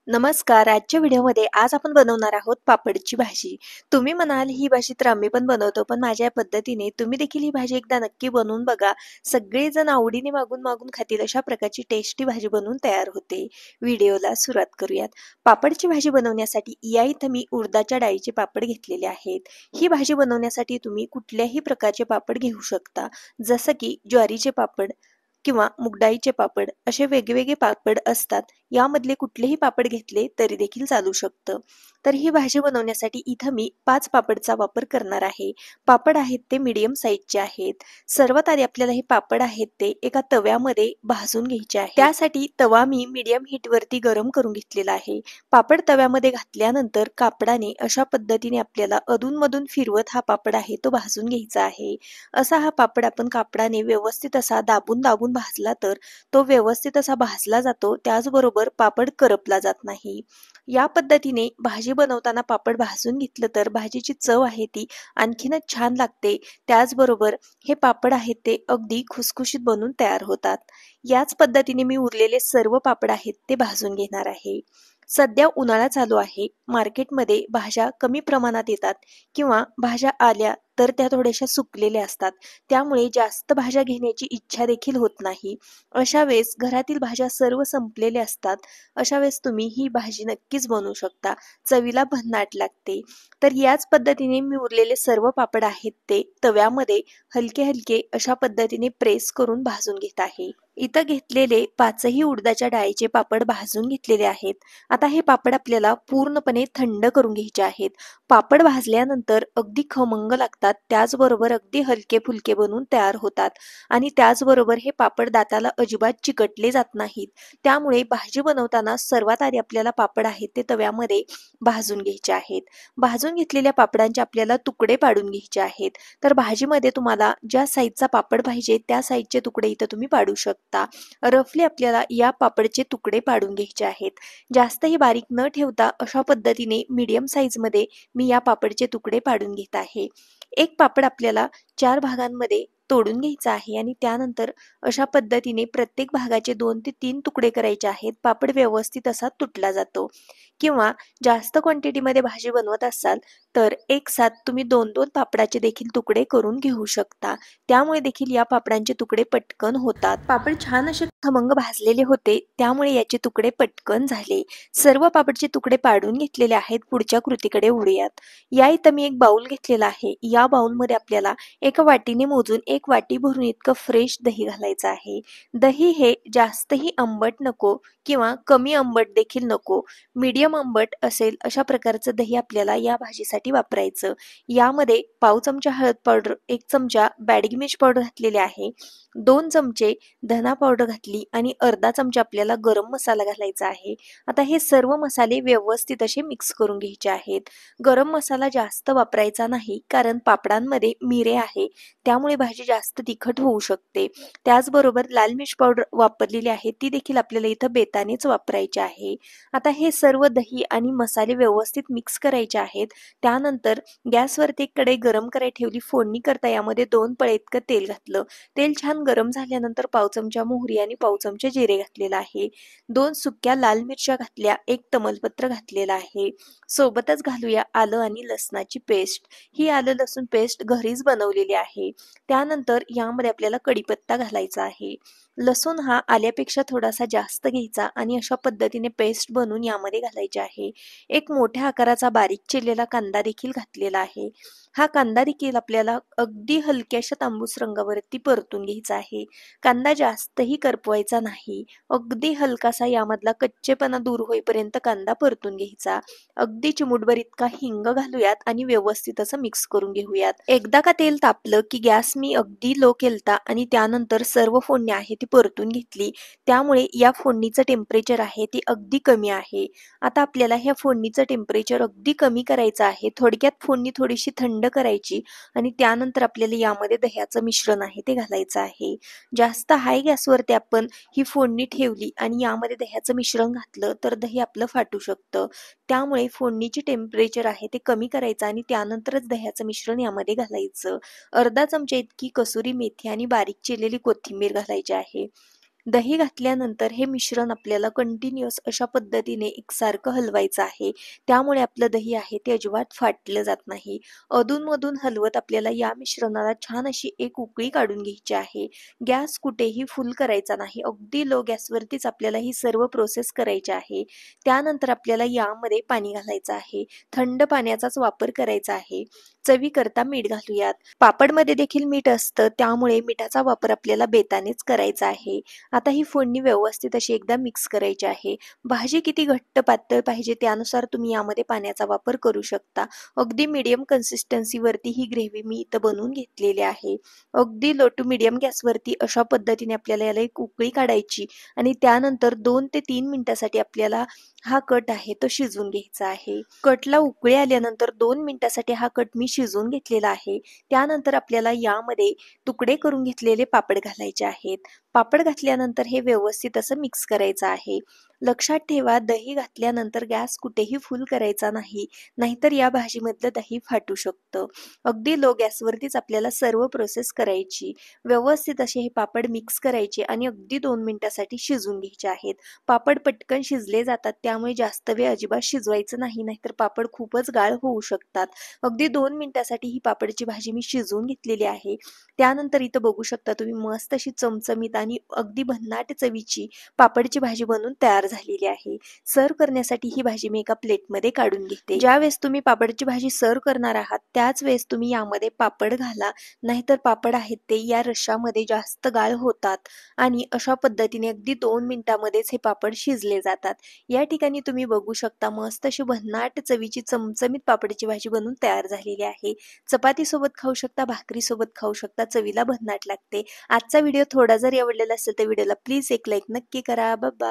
नमस्कार. आजच्या व्हिडिओमध्ये आज आपण बनवणार आहोत पापडची भाजी. तुम्ही म्हणाल ही भाजी तर आम्ही पण बनवतो, पण माझ्या पद्धतीने तुम्ही देखील ही भाजी एकदा नक्की बनवून बघा. सगळेजण आवडीने मागून खातील अशा प्रकारची टेस्टी भाजी बनवून तयार होते. व्हिडिओला सुरुवात करूयात. पापडची भाजी बनवण्यासाठी या इथं मी उडदाच्या डाळीचे पापड घेतलेले आहेत. ही भाजी बनवण्यासाठी तुम्ही कुठल्याही प्रकारचे पापड घेऊ शकता. जसं की ज्वारीचे पापड किंवा मूग पापड असे वेगवेगळे पापड असतात. यामधले कुठलेही पापड घेतले तरी देखील चालू शकतं. तर ही भाजी बनवण्यासाठी इथं मी 5 पापडचा वापर करणार आहे. पापड आहेत ते मीडियम साईजचे आहेत. सर्वात आधी आपल्याला हे पापड आहेत ते एका तव्यामध्ये भाजून घ्यायचे आहे. त्यासाठी तवा मी मीडियम हीटवरती गरम करून घेतलेला आहे. पापड तव्यामध्ये घातल्यानंतर कापडाने अशा पद्धतीने आपल्याला अधूनमधून फिरवत हा पापड आहे तो भाजून घ्यायचा आहे. असा हा पापड आपण कापडाने व्यवस्थित असा दाबून भाजला तर तो व्यवस्थित असा भाजला जातो. त्याचबरोबर पापड करपला जात नाही. या पद्धतीने भाजी बनवताना पापड भाजून घेतलं तर भाजीची चव आहे ती आणखीनच छान लागते. त्याचबरोबर हे पापड आहेत ते अगदी खुसखुशीत बनून तयार होतात. याच पद्धतीने मी उरलेले सर्व पापड आहेत ते भाजून घेणार आहे. सध्या उन्हाळा चालू आहे. मार्केटमध्ये भाज्या कमी प्रमाणात येतात किंवा भाज्या आल्या तर त्या थोड्याशा सुकलेल्या असतात. त्यामुळे जास्त भाज्या घेण्याची इच्छा देखील होत नाही. अशा वेळेस घरातील भाज्या सर्व संपलेल्या असतात. अशा वेळेस तुम्ही ही भाजी नक्कीच बनवू शकता. चवीला भन्नाट लागते. तर याच पद्धतीने मी उरलेले सर्व पापड आहेत ते तव्यामध्ये हलके अशा पद्धतीने प्रेस करून भाजून घेत आहे. इथं घेतलेले 5ही उडदाच्या डाळीचे पापड भाजून घेतलेले आहेत. आता हे पापड आपल्याला पूर्णपणे थंड करून घ्यायचे आहेत. पापड भाजल्यानंतर अगदी खमंग लागतात. त्याचबरोबर अगदी हलके-फुलके बनून तयार होतात आणि त्याचबरोबर हे पापड दाताला अजिबात चिकटले जात नाहीत. त्यामुळे भाजी बनवताना सर्वात आधी आपल्याला पापड आहेत ते तव्यामध्ये भाजून घ्यायचे आहेत. भाजून घेतलेल्या पापडांचे आपल्याला तुकडे पाडून घ्यायचे आहेत. तर भाजीमध्ये तुम्हाला ज्या साईजचा पापड पाहिजे त्या साईजचे तुकडे इथं तुम्ही पाडू शकता. रफली आपल्याला या पापडचे तुकडे पाडून घ्यायचे आहेत. जास्तही बारीक न ठेवता अशा पद्धतीने मीडियम साईजमध्ये मी या पापडचे तुकडे पाडून घेत आहे. एक पापड आपल्याला 4 भागांमध्ये तोडून घ्यायचा आहे आणि त्यानंतर अशा पद्धतीने प्रत्येक भागाचे 2 ते 3 तुकडे करायचे आहेत. पापड व्यवस्थित असा तुटला जातो. किंवा जास्त क्वांटिटीमध्ये भाजी बनवत असाल तर एक साथ तुम्ही 2-2 पापडाचे देखील तुकडे करून घेऊ शकता. त्यामुळे देखील या पापडांचे तुकडे पटकन होतात. पापड छान असे खमंग भाजलेले होते त्यामुळे याचे तुकडे पटकन झाले. सर्व पापडचे तुकडे पाडून घेतलेले आहेत. पुढच्या कृतीकडे वळूयात. या इथं मी एक बाउल घेतलेला आहे. या बाउलमध्ये आपल्याला एका वाटीने मोजून 1 वाटी भरून इतकं फ्रेश दही घालायचं आहे. दही हे जास्तही आंबट नको किंवा कमी आंबट देखील नको. मीडियम आंबट असेल अशा प्रकारचं दही आपल्याला या भाजीसाठी वापरायचं. यामध्ये पाव चमचा हळद पावडर, 1 चमचा बॅडगी मिर्च पावडर घातलेले आहे. 2 चमचे धना पावडर घातली आणि अर्धा चमचा आपल्याला गरम मसाला घालायचा आहे. आता हे सर्व मसाले व्यवस्थित असे मिक्स करून घ्यायचे आहेत. गरम मसाला जास्त वापरायचा नाही कारण पापडांमध्ये मिरे आहे. त्यामुळे भाजी जास्त तिखट होऊ शकते. त्याचबरोबर लाल मिर्च पावडर वापरलेली आहे ती देखील आपल्याला इथं बेतानेच वापरायची आहे. आता हे सर्व दही आणि मसाले व्यवस्थित मिक्स करायचे आहेत. त्यानंतर गॅसवरती एक कढई गरम करायला ठेवली. फोडणी करता यामध्ये 2 पळे इतकं तेल घातलं. तेल छान गरम झाल्यानंतर पाव चमचा मोहरी आणि पाव चमचा जिरे घातलेला आहे. 2 सुक्या लाल मिरच्या घातल्या. 1 तमालपत्र घातलेला आहे. सोबतच घालूया आलं आणि लसणाची पेस्ट. ही आलं लसूण पेस्ट घरीच बनवलेली आहे. त्यानंतर यामध्ये आपल्याला कढीपत्ता घालायचा आहे. लसूण हा आल्यापेक्षा थोडासा जास्त घ्यायचा आणि अशा पद्धतीने पेस्ट बनवून यामध्ये घालायची आहे. एक मोठ्या आकाराचा बारीक चिरलेला कांदा देखील घातलेला आहे. हा कांदा देखील आपल्याला अगदी हलक्याशा तांबूस रंगावरती परतून घ्यायचा आहे. कांदा जास्तही करपवायचा नाही. अगदी हलकासा यामधला कच्चेपणा दूर होईपर्यंत कांदा परतून घ्यायचा. अगदी चिमूटभर इतका हिंग घालूयात आणि व्यवस्थित असं मिक्स करून घेऊयात. एकदा का तेल तापलं की गॅस मी अगदी लो केलता आणि त्यानंतर सर्व फोडणी आहे ती परतून घेतली. त्यामुळे या फोडणीचं टेम्परेचर आहे ते अगदी कमी आहे. आता आपल्याला ह्या फोडणीचं टेम्परेचर अगदी कमी करायचं आहे. थोडक्यात फोडणी थोडीशी थंड करायची आणि त्यानंतर आपल्याला यामध्ये दह्याचं मिश्रण आहे ते घालायचं आहे. जास्त हाय गॅसवरती आपण ही फोडणी ठेवली आणि यामध्ये दह्याचं मिश्रण घातलं तर दही आपलं फाटू शकतं. त्यामुळे फोडणीची टेम्परेचर आहे ते कमी करायचं आणि त्यानंतरच दह्याचं मिश्रण यामध्ये घालायचं. अर्धा चमचा इतकी कसुरी मेथी आणि बारीक चिरलेली कोथिंबीर घालायची आहे. दही घातल्यानंतर हे मिश्रण आपल्याला कंटिन्युअस अशा पद्धतीने एकसारखं हलवायचं आहे. त्यामुळे आपलं दही आहे ते अजिबात फाटलं जात नाही. अधूनमधून हलवत आपल्याला या मिश्रणाला छान अशी एक उकळी काढून घ्यायची आहे. गॅस कुठेही फुल करायचा नाही. अगदी लो गॅसवरतीच आपल्याला ही सर्व प्रोसेस करायची आहे. त्यानंतर आपल्याला यामध्ये पाणी घालायचं आहे. थंड पाण्याचाच वापर करायचा आहे. चवीकरता मीठ घालूयात. पापडमध्ये देखील मीठ असतं, त्यामुळे मिठाचा वापर आपल्याला बेतानेच करायचा आहे. आता ही फोडणी व्यवस्थित अशी एकदा मिक्स करायची आहे. भाजी किती घट्ट पातळ पाहिजे त्यानुसार तुम्ही यामध्ये पाण्याचा वापर करू शकता. अगदी मीडियम कन्सिस्टन्सीवरती ही ग्रेव्ही मी इथं बनवून घेतलेली आहे. अगदी लो टू मीडियम गॅसवरती अशा पद्धतीने आपल्याला याला एक उकळी काढायची आणि त्यानंतर 2 ते 3 मिनिटासाठी आपल्याला हा कट आहे तो शिजवून घ्यायचा आहे. कटला उकळी आल्यानंतर 2 मिनिटासाठी हा कट मी शिजवून घेतलेला आहे. त्यानंतर आपल्याला यामध्ये तुकडे करून घेतलेले पापड घालायचे आहेत. पापड घातल्यानंतर हे व्यवस्थित असं मिक्स करायचं आहे. लक्षात ठेवा, दही घातल्यानंतर गॅस कुठेही फुल करायचा नाही, नाहीतर या भाजीमधलं दही फाटू शकतं. अगदी लो गॅसवरतीच आपल्याला सर्व प्रोसेस करायची. व्यवस्थित असे हे पापड मिक्स करायचे आणि अगदी 2 मिनिटासाठी शिजवून घ्यायचे आहेत. पापड पटकन शिजले जातात, त्यामुळे जास्त वेळ अजिबात शिजवायचं नाही, नाहीतर पापड खूपच गाळ होऊ शकतात. अगदी 2 मिनिटासाठी ही पापडची भाजी मी शिजवून घेतलेली आहे. त्यानंतर इथं बघू शकता तुम्ही मस्त अशी चमचमीत आणि अगदी भन्नाट चवीची पापडची भाजी बनून तयार झालेली आहे. सर्व्ह करण्यासाठी ही भाजी मी एका प्लेटमध्ये काढून घेते. ज्यावेळेस तुम्ही पापडची भाजी सर्व्ह करणार आहात त्याच वेळेस तुम्ही यामध्ये पापड घाला, नाहीतर पापड आहेत ते या रश्श्यामध्ये जास्त गाळ होतात आणि अशा पद्धतीने अगदी 2 मिनिटांमध्येच हे पापड शिजले जातात. या ठिकाणी तुम्ही बघू शकता मस्त अशी भन्नाट चवीची चमचमीत पापडची भाजी बनून तयार झालेली आहे. चपातीसोबत खाऊ शकता, भाकरीसोबत खाऊ शकता, चवीला भन्नाट लागते. आजचा व्हिडिओ थोडा जरी आवडलेला असेल तर व्हिडिओला प्लीज एक लाईक नक्की करा. Bye bye.